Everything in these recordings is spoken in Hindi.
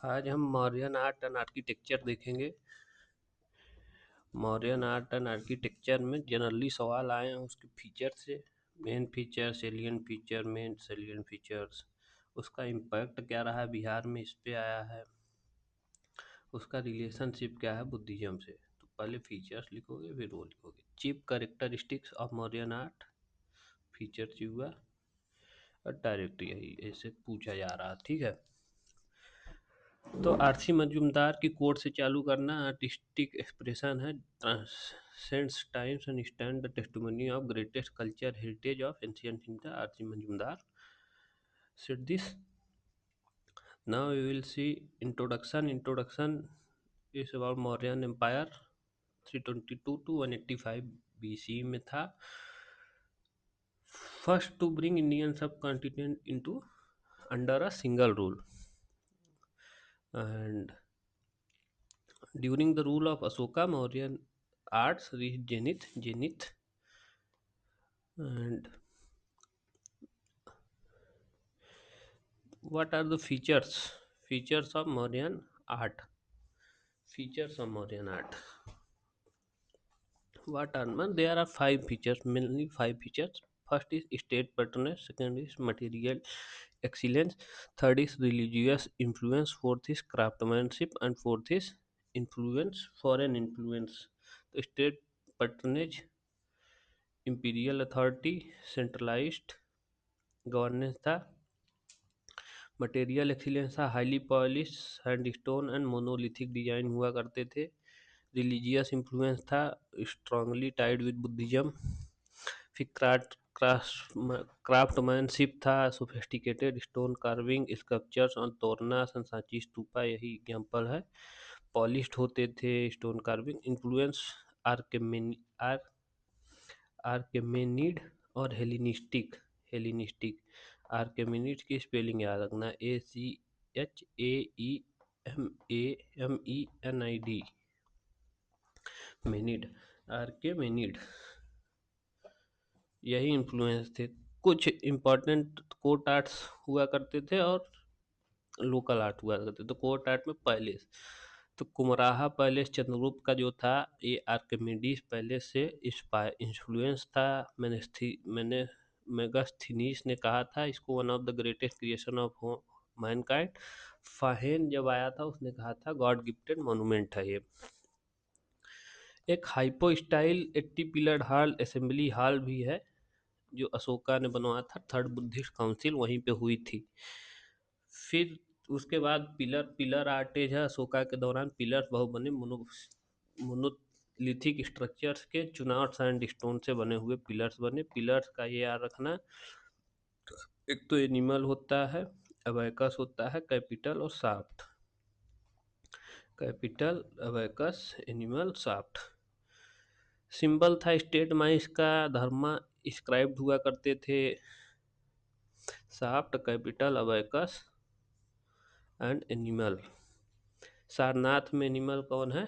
आज हम मौर्यन आर्ट एंड आर्किटेक्चर देखेंगे। मौर्यन आर्ट एंड आर्किटेक्चर में जनरली सवाल आए हैं उसके फीचर से। Main feature, salient feature, main salient features, उसका इम्पैक्ट क्या रहा बिहार में, इस पे आया है, उसका रिलेशनशिप क्या है बुद्धिज्म से। तो पहले फीचर्स लिखोगे फिर वो लिखोगे। Chief characteristics of Mauryan art, features हुआ और डायरेक्ट यही ऐसे पूछा जा रहा, ठीक है। तो आरसी मजूमदार की कोट से चालू करना। आर्टिस्टिक एक्सप्रेशन है, transcends times and stand the testimony of greatest culture heritage of ancient India. RC Majumdar said this. Now we will see introduction. Introduction is about Mauryan Empire 322 to 185 BC में था। First to bring Indian subcontinent into under a single rule, and during the rule of Asoka, Mauryan arts reached zenith. And what are the features of Mauryan art? Features of Mauryan art, what are there are five features, mainly five features. First is state patronage, second is material excellence, third is religious influence, fourth is craftsmanship, and fourth is influence, foreign influence. The state patronage, imperial authority, centralized governance था। मटेरियल एक्सीलेंस था, highly polish sandstone and monolithic design हुआ करते थे। रिलीजियस इन्फ्लुएंस था, स्ट्रांगली टाइड विद बुद्धिज्म। फिर क्राफ्टमैनशिप था, सोफिस्टिकेटेड स्टोन कार्विंग, स्कल्पचर्स और तोरना सांची स्तूपा यही एग्जाम्पल है। पॉलिश्ड होते थे स्टोन कार्विंग। इन्फ्लुएंस आर्केमेनिड और हेलिनिस्टिक। आर्केमेनिड की स्पेलिंग याद रखना, ACHAEMAMENID, मेनिड, आर्केमेनिड, यही इन्फ्लुएंस थे। कुछ इम्पोर्टेंट कोर्ट आर्ट्स हुआ करते थे और लोकल आर्ट हुआ करते थे। तो कोर्ट आर्ट में पैलेस, तो कुमराहा पैलेस चंद्रगुप्त का जो था, ये आर्किमिडीज पैलेस से इंफ्लुएंस था। मैंने मेगास्थनीज ने कहा था इसको one of the greatest creation of mankind. Fahien जब आया था उसने कहा था गॉड गिफ्टेड मॉन्यूमेंट है ये। एक hypo style 80 pillar hall assembly hall भी है जो अशोका ने बनवाया था। थर्ड बुद्धिस्ट काउंसिल वहीं पे हुई थी। फिर उसके बाद पिलर आर्टेज है। अशोका के दौरान पिलर्स बहुत बने, मोनोलिथिक स्ट्रक्चर्स के चुनाव सैंड स्टोन से बने हुए पिलर्स बने। पिलर्स का ये याद रखना, एक तो एनिमल होता है, अबैकस होता है, कैपिटल और shaft. Capital, abacus, animal, shaft. Symbol था स्टेट माइस का, धर्मा स्क्राइब्ड हुआ करते थे। Shaft, capital, abacus and animal. Sarnath में एनिमल कौन है?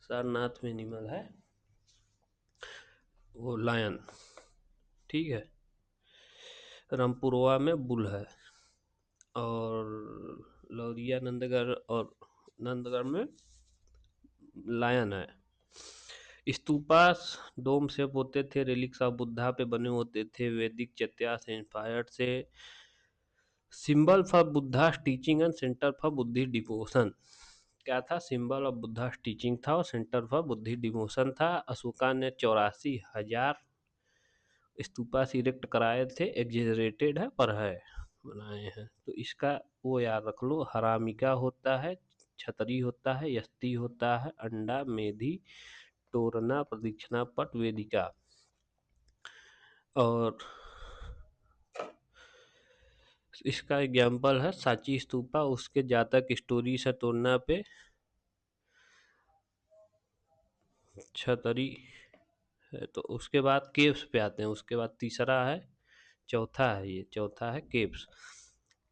सारनाथ में एनिमल है वो लायन, ठीक है। रामपुरवा में बुल है, और लौरिया नंदगढ़ में लायन है। स्तूपास डोम शेप होते थे, रिलिक्स ऑफ बुद्धा पे बने होते थे, वैदिक चैत्या से इंस्पायर्ड से। Symbol for Buddha teaching and centre for बुद्धि डिवोशन। क्या था? सिंबल ऑफ बुद्धा टीचिंग था और सेंटर फॉर बुद्धि डिवोशन था। अशोका ने 84,000 स्तूपा इरेक्ट कराए थे, एग्जेजरेटेड है पर है, बनाए हैं। तो इसका वो याद रख लो, हरामिका होता है, छतरी होता है, यस्ती होता है, अंडा, मेधी, तोरना, प्रदक्षिणा पट, वेदिका। और इसका एग्जाम्पल है सांची स्तूपा, उसके जातक स्टोरी से तोड़ना पे छतरी है। तो उसके बाद केव्स पे आते हैं, उसके बाद तीसरा है, चौथा है caves.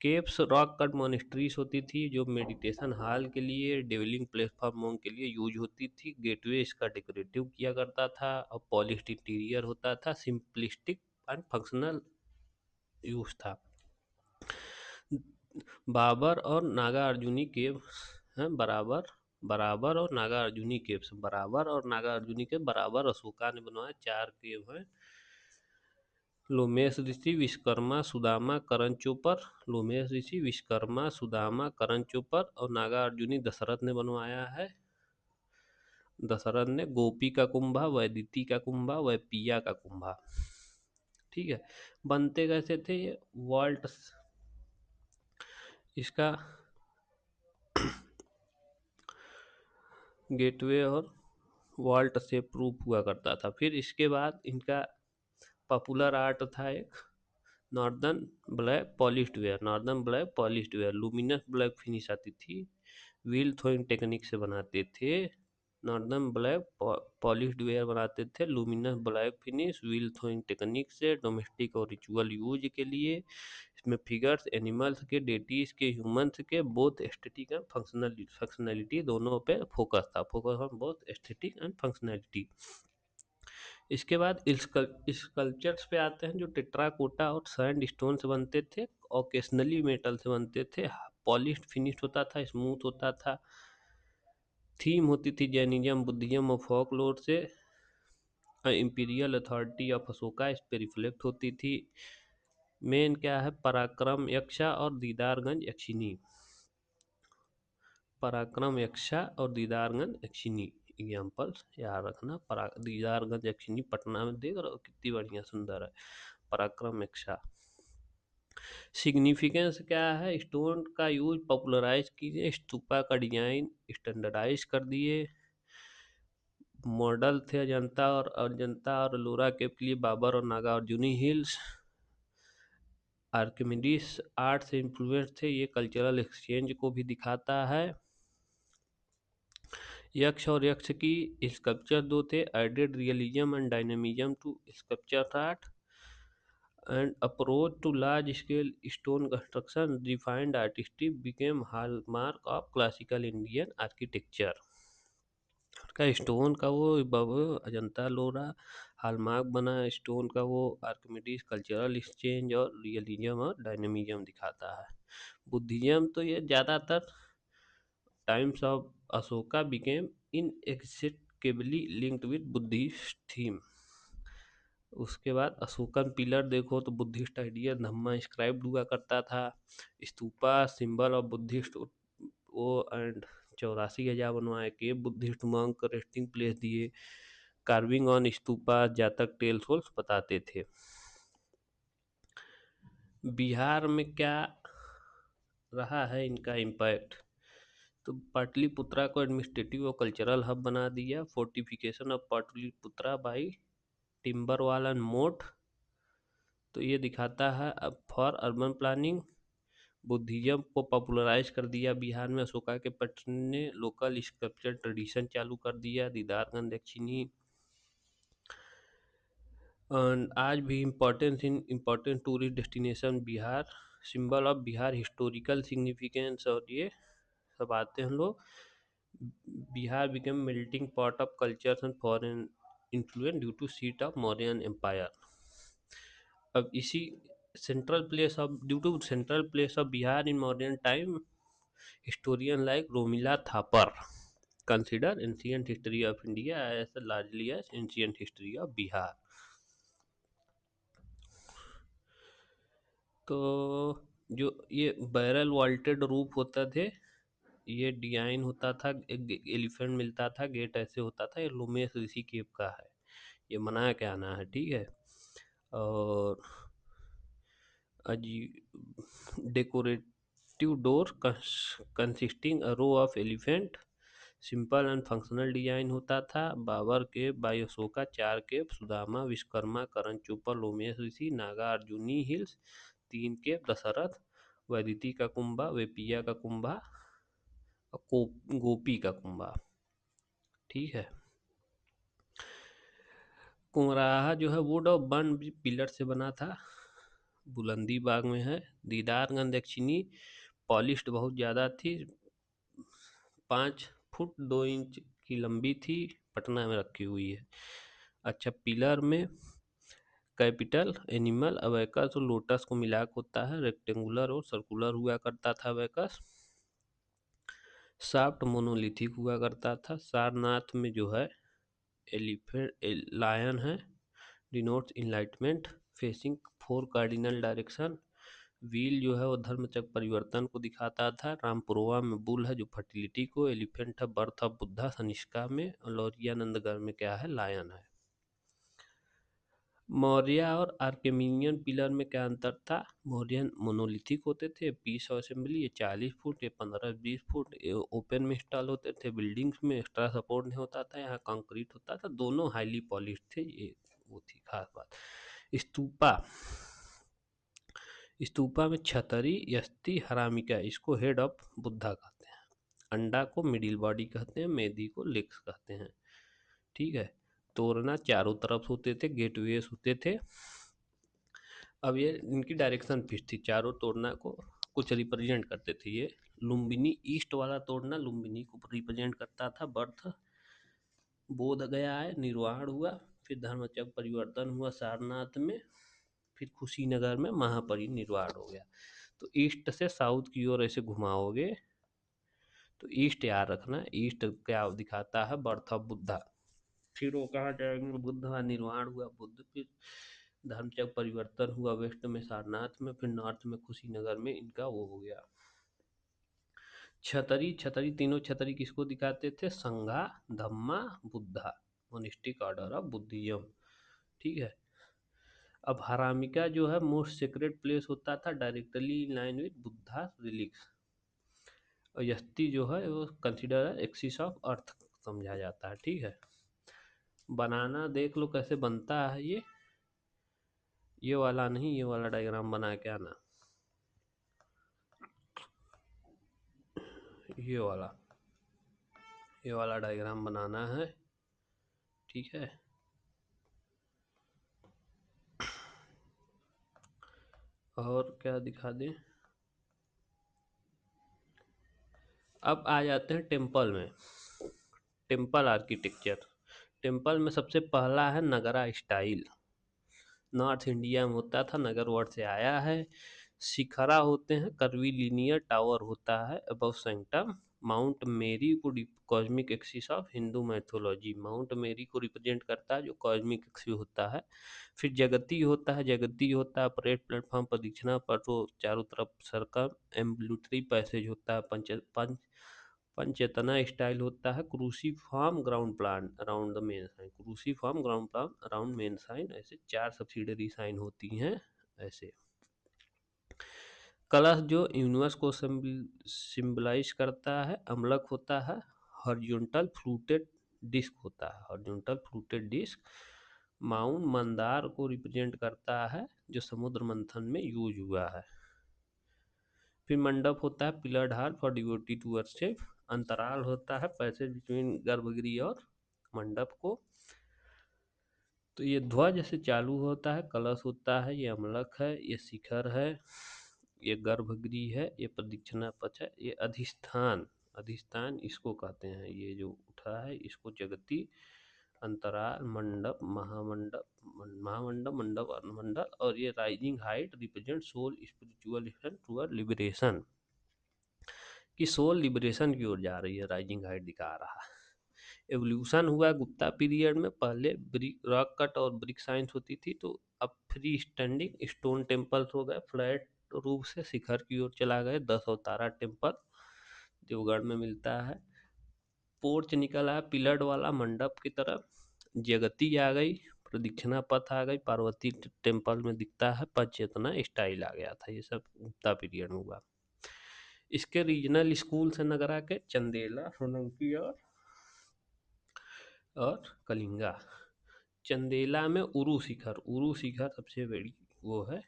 Caves rock cut monasteries होती थी जो मेडिटेशन हॉल के लिए, डेवलिंग प्लेटफॉर्मों के लिए यूज होती थी। गेटवे इसका डेकोरेटिव किया करता था और पॉलिश्ड इंटीरियर होता था। सिंपलिस्टिक एंड फंक्शनल यूज था। बाबर और नागार्जुनी केव हैं बराबर। बराबर और नागार्जुनी केव्स, बराबर और नागार्जुनी के बराबर अशोका ने बनवाया, 4 केव हैं। लोमेश ऋषि, विश्वकर्मा, सुदामा, करण चोपर। लोमेश ऋषि, विश्वकर्मा, सुदामा, करण चोपर और नागार्जुनी दशरथ ने बनवाया है। दशरथ ने गोपी का कुंभा, वैदिति का कुंभा, वैपिया का कुंभा। ठीक है। बनते कैसे थे ये वॉल्ट, इसका गेटवे और वॉल्ट से प्रूफ हुआ करता था। फिर इसके बाद इनका पॉपुलर आर्ट था एक northern black polished where. Northern black polished where luminous black finish आती थी, व्हील थ्रोइंग टेक्निक से बनाते थे। नॉर्दर्न ब्लैक पॉलिश्ड वेयर बनाते थे, luminous black finish, wheel throwing technique से, डोमेस्टिक और रिचुअल यूज के लिए। इसमें फिगर्स एनिमल्स के, डेटीज के, ह्यूमंस के, बोथ एस्थेटिक एंड फंक्शनलिटी दोनों पे फोकस था। Focus on both aesthetic and functionality. इसके बाद स्कल्पचर्स पे आते हैं जो टेट्राकोटा और सैंड स्टोन से बनते थे, ओकेशनली मेटल से बनते थे, पॉलिश्ड फिनिश होता था, स्मूथ होता था। थीम होती थी जैनिज्म, बुद्धिज्म और फोकलोर से। इंपीरियल अथॉरिटी ऑफ अशोका इस पे रिफ्लेक्ट होती थी। मेन क्या है, पराक्रम यक्षा और दीदारगंज यक्षिनी। पराक्रम यक्षा और दीदारगंज यक्षिनी एग्जाम्पल्स याद रखना। दीदारगंज यक्षिनी पटना में देख रहे हो कितनी बढ़िया सुंदर है। पराक्रम यक्षा। सिग्निफिकेंस क्या है, स्टोन का यूज पॉपुलराइज कीजिए, स्तूपा का डिजाइन स्टैंडर्डाइज कर दिए। मॉडल थे अजंता और एलोरा केव के लिए बाबर और नागार्जुनी हिल्स। आर्किमिडीज आर्ट से इन्फ्लुएंस थे, ये कल्चरल एक्सचेंज को भी दिखाता है। यक्ष और यक्ष की स्कल्पचर दो थे, added realism and dynamism to sculpture art and approach to large scale stone construction refined artistry became hallmark of classical Indian architecture। का स्टोन का वो अजंता लोरा हॉलमार्क बना, स्टोन का वो आर्किमिडीज कल्चरल एक्सचेंज और रियलिज्म और डायनेमिज्म दिखाता है। बुद्धिज्म तो ये ज़्यादातर times of Ashoka became इनएक्सट्रिकेबली linked with Buddhist theme. उसके बाद अशोकन पिलर देखो तो बुद्धिस्ट आइडिया धम्मा इंस्क्राइब्ड हुआ करता था। स्तूपा सिंबल ऑफ बुद्धिस्ट वो एंड 84,000 बनवाए के बुद्धिस्ट मंक रेस्टिंग प्लेस दिए। कार्विंग ऑन स्तूपा जातक टेल सोल्स बताते थे। बिहार में क्या रहा है इनका इम्पैक्ट, तो पाटलिपुत्रा को एडमिनिस्ट्रेटिव और कल्चरल हब बना दिया। Fortification of Pataliputra by timber wall and moat, तो ये दिखाता है अब फॉर अर्बन प्लानिंग। बुद्धिज्म को पॉपुलराइज कर दिया बिहार में, अशोका के पैटर्न ने लोकल स्कल्पचर ट्रेडिशन चालू कर दिया। दीदारगंज दक्षिणी आज भी important tourist destination Bihar, symbol of Bihar, historical significance और ये सब आते हैं लोग। Bihar become melting pot of cultures and foreign influence due to seat of Mauryan empire. अब इसी due to central place of Bihar in modern time, historian like Romila Thapar consider ancient history of India as largely as ancient history of Bihar। तो जो ये बैरल वॉल्टेड रूफ होता थे, ये डिजाइन होता था, एक एलिफेंट मिलता था, गेट ऐसे होता था। ये लोमेश ऋषि केव का है, ये मनाया क्या आना है, ठीक है। और decorative door consisting a row of elephant, simple and functional design होता था। Barabar cave by Ashoka, 4 cave Sudama, Vishwakarma, Karan Chopar, Lomesh Rishi, Nagarjuni hills 3 cave, Dashrath, वैदिति का कुंभा, वेपिया का कुंभा और गोपी का कुंभा, ठीक है। कुमराहा जो है वुड और बन पिलर से बना था, बुलंदी बाग में है। दीदारगंज दक्षिणी पॉलिश्ड बहुत ज़्यादा थी, 5 फुट 2 इंच की लंबी थी, पटना में रखी हुई है। अच्छा, पिलर में कैपिटल एनिमल अबैकस और लोटस को मिला के होता है, रेक्टेंगुलर और सर्कुलर हुआ करता था अबैकस। शाफ्ट मोनोलिथिक हुआ करता था। सारनाथ में जो है एलिफेंट लायन है, denotes enlightenment facing four cardinal direction. Wheel जो है वो धर्मचक्र परिवर्तन को दिखाता था। रामपुरवा में बुल है जो फर्टिलिटी को, एलिफेंट है बर्थ ऑफ बुद्धा सनिष्का में, और लौरियानंदगढ़ में क्या है, लायन है। मौर्य और आर्केमिनियन पिलर में क्या अंतर था? मौर्यन मोनोलिथिक होते थे, पीस ऑफ असेंबली, ये 40 फुट, ये 15-20 फुट, ये ओपन में इंस्टॉल होते थे, बिल्डिंग्स में एक्स्ट्रा सपोर्ट नहीं होता था, यहाँ कंक्रीट होता था, दोनों हाईली पॉलिश थे, ये वो थी खास बात। स्तूपा, स्तूपा में छतरी, यस्ती, हरामिका, इसको हेड ऑफ बुद्धा कहते हैं। अंडा को मिडिल बॉडी कहते हैं, मेदी को लेग्स कहते हैं। ठीक है। तोरना चारों तरफ होते थे, गेटवेज होते थे। अब ये इनकी डायरेक्शन फिक्स थी, चारों तोड़ना को कुछ रिप्रेजेंट करते थे। ये लुम्बिनी ईस्ट वाला तोड़ना लुम्बिनी को रिप्रेजेंट करता था, बर्थ बोध गया है, निर्वाण हुआ, फिर धर्मचक्र परिवर्तन हुआ सारनाथ में, फिर कुशीनगर में महापरिनिर्वाण हो गया। तो ईस्ट से साउथ की ओर ऐसे घुमाओगे तो ईस्ट याद रखना, ईस्ट क्या दिखाता है, बर्थ ऑफ बुद्धा। फिर वो कहाँ जाएंगे, बुद्ध का निर्वाण हुआ, बुद्ध फिर धर्मचक्र परिवर्तन हुआ वेस्ट में सारनाथ में, फिर नॉर्थ में कुशीनगर में इनका वो हो गया। छतरी, छतरी तीनों छतरी किसको दिखाते थे, Sangha, Dhamma, Buddha, monastic order of Buddhism. ठीक है। अब हरामिका जो है मोस्ट सीक्रेट प्लेस होता था, directly in line with Buddha relics. और यस्ती जो है वो कंसिडर एक्सिस ऑफ अर्थ समझा जाता है। ठीक है। बनाना देख लो कैसे बनता है, ये वाला नहीं, ये वाला डायग्राम बना के आना, ये ये वाला डायग्राम बनाना है। ठीक है। और क्या दिखा दें, अब आ जाते हैं टेम्पल में। टेम्पल आर्किटेक्चर, टेम्पल में सबसे पहला है नगरा स्टाइल, नॉर्थ इंडिया में होता था, नगर वर्ड से आया है। शिखरा होते हैं, कर्वीलिनियर टावर होता है अबव सेंटम। माउंट मेरी को cosmic axis of Hindu mythology, mount Meru को रिप्रेजेंट करता है जो कॉस्मिक एक्सिस होता है। फिर जगती होता है, जगती होता है परेड प्लेटफॉर्म प्रदक्षिणा पर, तो चारों तरफ सर्कल एम्बुलेटरी पैसेज होता है, पंचेतना स्टाइल होता है, cruciform ground plan around the main shrine, cruciform ground plan around main shrine, ऐसे 4 सब्सिडरी साइन होती हैं ऐसे। कलश जो यूनिवर्स को सिंबलाइज करता है, अम्लक होता है, हॉरिजॉन्टल फ्लूटेड डिस्क होता है, horizontal fluted disc. Mount Mandar को रिप्रेजेंट करता है जो समुद्र मंथन में यूज हुआ है। फिर मंडप होता है, pillared hall for devotee to worship. Antarala होता है पैसेज बिटवीन गर्भगृह और मंडप को। तो ये ध्वज से चालू होता है, कलश होता है, ये अमलक है, ये शिखर है, ये गर्भगृह है, ये प्रदक्षिणा पथ है, ये अधिष्ठान, अधिष्ठान इसको कहते हैं, ये जो उठा है इसको जगती, अंतराल, मंडप, महामंडप, महामंडप, मंडप, मंडल, और ये rising height represent soul spiritual toward liberation, कि सोल लिबरेशन की ओर जा रही है, राइजिंग हाइट दिखा रहा है। एवोल्यूशन हुआ गुप्ता पीरियड में, पहले ब्रिक रॉक कट और ब्रिक साइंस होती थी, तो अब फ्री स्टैंडिंग स्टोन टेम्पल्स हो गए, फ्लैट रूप से शिखर की ओर चला गए, 10 अवतारा टेम्पल देवगढ़ में मिलता है। पोर्च निकल आया पिलर्ड वाला मंडप की तरफ, जगती आ गई, प्रदक्षिणा पथ आ गई, पार्वती टेम्पल में दिखता है, पंचेतना स्टाइल आ गया था, ये सब गुप्ता पीरियड में हुआ। इसके रीजनल स्कूल से नगरा के चंदेला, सोलंकी और कलिंगा। चंदेला में उरु शिखर, उरु शिखर सबसे बड़ी वो है।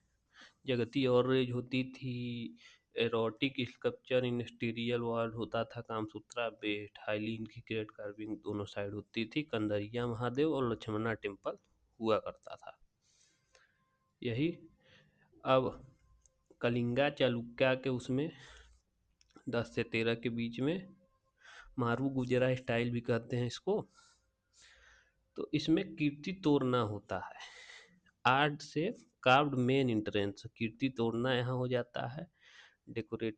जगती और रेज होती थी, एरोटिक स्कल्पचर इन स्टीरियल वॉल होता था, Kamasutra best, highly intricate carving दोनों साइड होती थी, कंदरिया महादेव और लक्ष्मणा टेम्पल हुआ करता था। यही। अब कलिंगा चालुक्य के उसमें 10 से 13 के बीच में, मारू गुजरा स्टाइल भी कहते हैं इसको। तो इसमें कीर्ति तोड़ना होता है, आर्ट से कार्व्ड मेन एंट्रेंस, कीर्ति तोड़ना यहाँ हो जाता है। डेकोरेट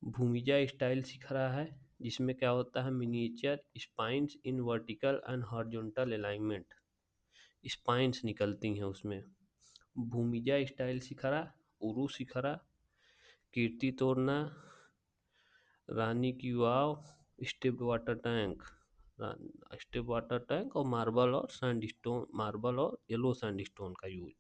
भूमिजा स्टाइल सिख रहा है, जिसमें क्या होता है, miniature spines in vertical and horizontal alignment, spines निकलती हैं उसमें। भूमिजा स्टाइल सिखरा, उरू सिखरा, कीर्ति Toran, Rani ki Vav, step water tank, step water tank और मार्बल और सैंडस्टोन, मार्बल और येलो सैंडस्टोन का यूज।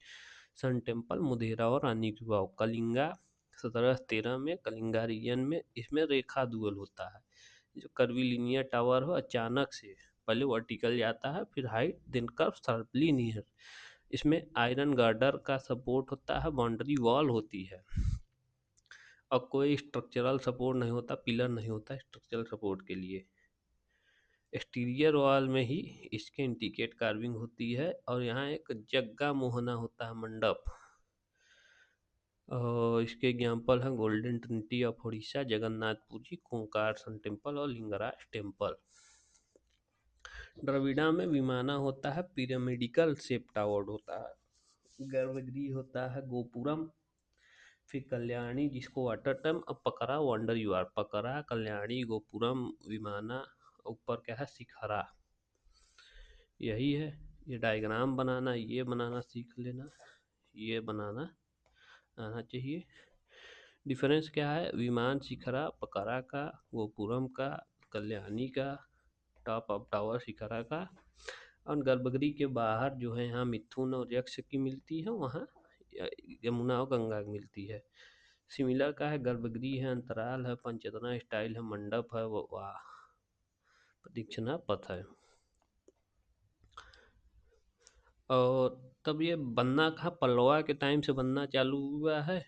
सन टेम्पल, मुदेरा और रानी की वाव, कलिंगा 1713 में कलिंगा रीजन में, इसमें रेखा दुअल होता है। जो कर्विलिनियर टावर हो अचानक से पहले वर्टिकल जाता है, फिर height then curve sharply near. इसमें आयरन गार्डर का सपोर्ट होता है, बाउंड्री वॉल होती है और कोई स्ट्रक्चरल सपोर्ट नहीं होता, पिलर नहीं होता स्ट्रक्चरल सपोर्ट के लिए। एक्सटीरियर वॉल में ही इसके इंटिकेट कार्विंग होती है, और यहाँ एक जग्गा मोहना होता है मंडप, और इसके एग्जाम्पल हैं golden trinity of Orissa, Jagannath Puri, Konark sun temple और लिंगराज टेम्पल। द्रविड़ा में विमाना होता है, पिरामिडिकल शेप टावर्ड होता है, गर्भगृह होता है गोपुरम, फिर कल्याणी जिसको वाटर टर्म, अब पकड़ा वंडर यू आर, पकड़ा कल्याणी गोपुरम विमाना, ऊपर क्या है शिखरा। यही है, ये डायग्राम बनाना, ये बनाना सीख लेना, ये बनाना आना चाहिए। डिफरेंस क्या है, विमान शिखरा पकड़ा का, गोपुरम का, कल्याणी का, टॉप ऑफ टावर शिखरा का, और गर्भगृह के बाहर जो है यहाँ मिथुन और यक्ष की मिलती है, वहाँ यमुना और गंगा की मिलती है। सिमिलर का है, गर्भगृह है, अंतराल है, पंचतना स्टाइल है, मंडप है, वो वाह प्रदक्षिणा पथ है। और तब ये बनना कहाँ, पल्लवा के टाइम से बनना चालू हुआ है।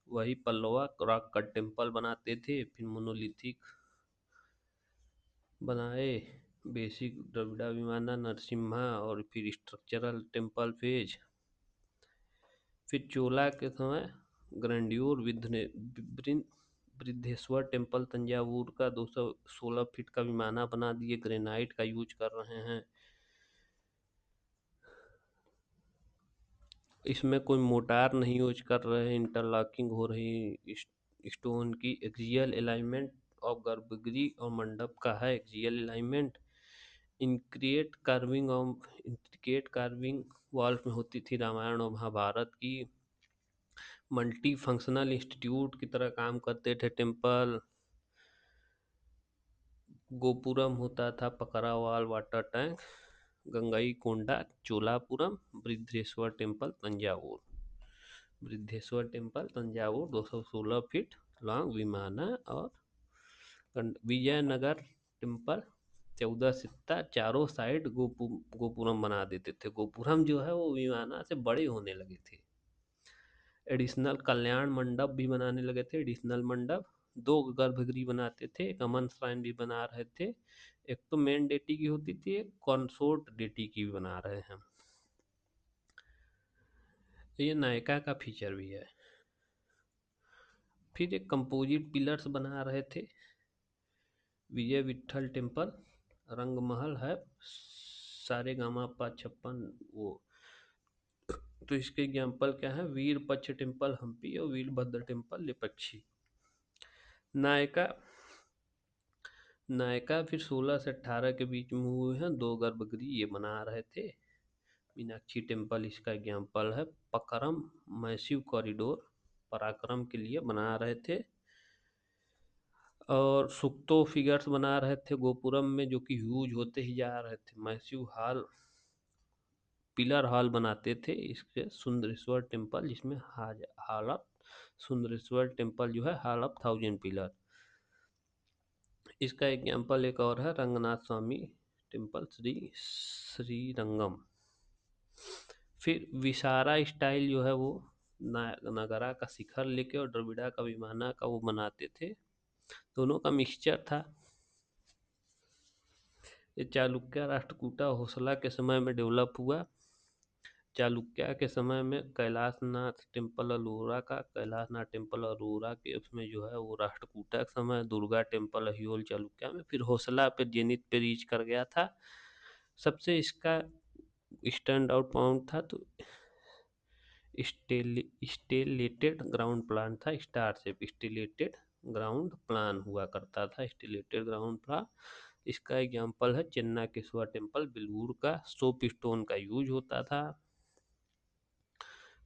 वही पल्लवा रॉक कट टेम्पल बनाते थे, फिर मोनोलिथिक बनाए, बेसिक द्रविड़ा विमाना नरसिम्हा, और फिर स्ट्रक्चरल टेम्पल फेज। फिर चोला के समय ग्रैंड्योर वृद्धेश्वर टेम्पल तंजावुर का 216 फीट का विमाना बना दिए, ग्रेनाइट का यूज कर रहे हैं। इसमें कोई मोटार नहीं यूज कर रहे हैं, इंटरलॉकिंग हो रही स्टोन की। एक्सियल अलाइनमेंट ऑफ गर्भगृह और मंडप का है axial alignment. Intricate carving wall में होती थी रामायण और महाभारत की। मल्टी फंक्शनल इंस्टीट्यूट की तरह काम करते थे टेम्पल। गोपुरम होता था पकड़ावाल water tank, Gangai Konda Cholapuram, Brihadeshwar temple Thanjavur. Brihadeshwar temple Thanjavur 216 feet long vimana, और विजयनगर टेम्पल 14 सित्ता, चारों साइड गोपुरम बना देते थे। गोपुरम जो है वो विमाना से बड़े होने लगे थे। एडिशनल कल्याण मंडप भी बनाने लगे थे, एडिशनल मंडप। दो गर्भगृह बनाते थे, एक अमन श्राइन भी बना रहे थे। एक तो मेन डेटी की होती थी, एक कॉन्सोर्ट डेटी की भी बना रहे हैं। ये नायका का फीचर भी है। फिर एक कंपोजिट पिलर्स बना रहे थे, विजय विट्ठल टेम्पल, रंगमहल है, सारे गामा पा छप्पन वो। तो इसके एग्जाम्पल क्या है, वीर पक्ष टेम्पल हम्पी और वीरभद्र टेम्पल लेपक्षी। नायका नायका फिर 16 से 18 के बीच में हुए हैं, दो गर्भगृह ये बना रहे थे। मीनाक्षी टेम्पल इसका एग्जाम्पल है। पकरम मैसिव कॉरिडोर पराक्रम के लिए बना रहे थे। और सुक्तो फिगर्स बना रहे थे गोपुरम में, जो कि ह्यूज होते ही जा रहे थे। मैसिव हॉल, पिलर हॉल बनाते थे इसके। सुंदरेश्वर टेम्पल जिसमें हॉल ऑफ सुंदरेश्वर टेम्पल जो है हॉल ऑफ 1000 पिलर। इसका एग्जाम्पल एक और है, रंगनाथ स्वामी टेम्पल श्री श्रीरंगम। फिर विसारा स्टाइल जो है वो नगरा का शिखर लेके और द्रविड़ा का विमाना का वो बनाते थे, दोनों का मिक्सचर था। ये चालुक्य राष्ट्रकूटा होसला के समय में डेवलप हुआ। चालुक्य के समय में कैलाशनाथ टेम्पल अलोरा का, कैलाशनाथ टेम्पल अरोरा के उसमें जो है वो राष्ट्रकूटा के समय, दुर्गा टेम्पल अहियोल चालुक्य में, फिर होसला पे जेनिथ पे रीच कर गया था। सबसे इसका स्टैंड आउट पॉइंट था तो स्टेलेटेड ग्राउंड प्लान था, स्टार शेप स्टेलेटेड ग्राउंड प्लान हुआ करता था, स्टेलेटेड ग्राउंड प्लान। इसका एग्जाम्पल है चेन्नाकेश्वर टेम्पल, बिलूर का सोप स्टोन का यूज होता था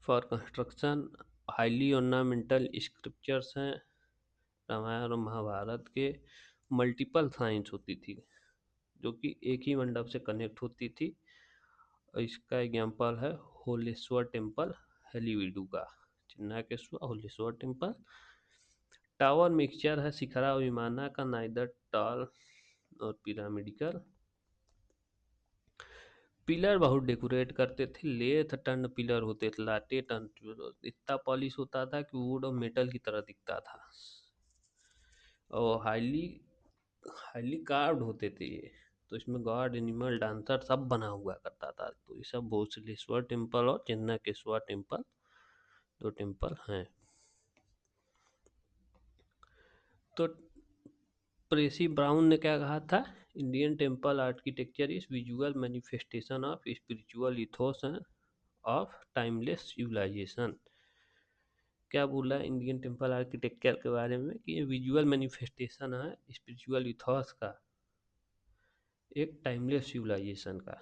for construction. Highly ornamental scriptures हैं, रामायण और महाभारत के। मल्टीपल साइंस होती थी जो कि एक ही मंडप से कनेक्ट होती थी। इसका एग्जाम्पल है होलेश्वर टेम्पल, हेलीवीडू का, चिन्नाकेश्वर होलेश्वर टेम्पल। टावर मिक्सचर है शिखरा विमाना का, नाइदर टॉल और पिरामिडिकल। पिलर बहुत डेकोरेट करते थे, लेथ टर्न पिलर होते थे, लाटे टर्न इतना पॉलिश होता था कि वुड और मेटल की तरह दिखता था, और हाईली हाईली कार्व्ड होते थे ये। तो इसमें गॉड, एनिमल, डांसर सब बना हुआ करता था। तो ये सब भोसलेश्वर टेम्पल और चेन्नकेश्वर टेम्पल दो टेम्पल हैं। तो प्रेसी ब्राउन ने क्या कहा था, Indian temple architecture is visual manifestation of spiritual ethos of timeless civilisation. क्या बोला इंडियन टेम्पल आर्किटेक्चर के बारे में कि ये विजुअल मैनिफेस्टेशन है स्पिरिचुअल इथोस का, एक टाइमलेस सिविलाइजेशन का।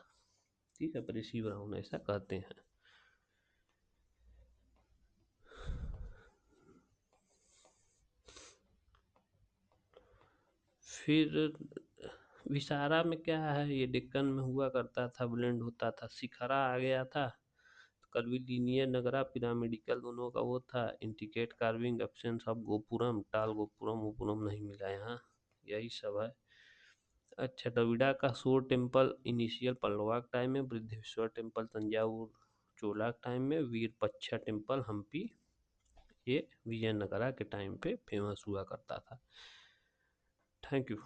ठीक है, प्रेसी ब्राउन ऐसा कहते हैं। फिर विसारा में क्या है, ये डेक्कन में हुआ करता था, ब्लेंड होता था। शिखरा आ गया था, कर्विलीनियर नगरा पिरामिडिकल दोनों का वो था। इंटिकेट कार्विंग, एब्सेंस ऑफ गोपुरम, टाल गोपुरम वोपुरम नहीं मिला यहाँ, यही सब है। अच्छा, द्रविड़ा का शोर टेम्पल इनिशियल पल्लवा टाइम में, बृद्धेश्वर टेम्पल तंजावुर चोला टाइम में, वीरपक्षा टेम्पल हम्पी ये विजयनगरा के टाइम पे फेमस हुआ करता था। Thank you.